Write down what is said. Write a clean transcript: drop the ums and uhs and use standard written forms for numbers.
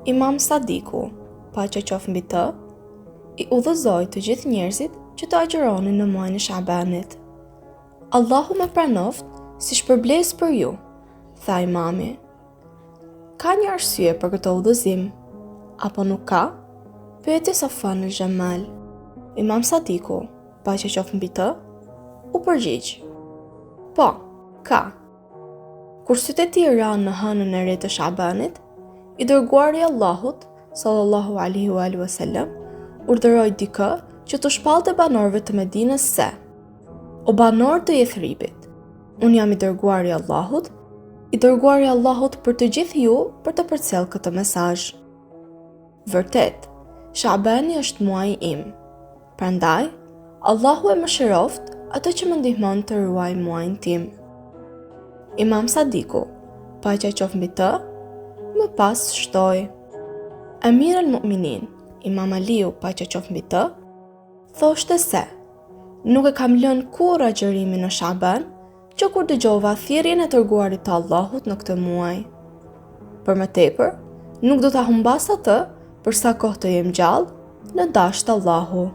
Imam Sadiku, paqja qoftë mbi të, I udhëzoi të gjithë njerëzit që të agjëronin në muajin e Shabanit. Allahu më pranoft si shpërblesë për ju, tha imami. Ka një arsye për këtë udhëzim, apo nuk ka? Pyeti Safwan al-Jamal. Imam Sadiku, paqja qoftë mbi të, u përgjigj. Po, ka. Kur sytë e tij ranë në hënën e re të Shabanit, I dërguari I Allahut, sallallahu alaihi wasallam, urdhëroi dikë që të shpallte banorëve të Medinës se: O banor të Jethribit, unë jam I dërguari I Allahut, I dërguari I Allahut për të gjithë ju për të përcjellë këtë mesazh. Vërtet, Shabani është muaji im. Prandaj, Allahu e mëshiroft atë që më ndihmon të ruaj muajin tim. Imam Sadiku, paqja qoftë mbi të, më pas shtoi. Amir al-Mu'minin, Imam Aliu, paqja qoftë mbi të, thoshte se nuk e kam lënë kurrë agjërimin në Shaban, që kur dëgjova thirrjen e dërguarit të Allahut në këtë muaj. Për më tepër, nuk do ta humbas atë për sa kohë të jem gjallë, në dashur të Allahu.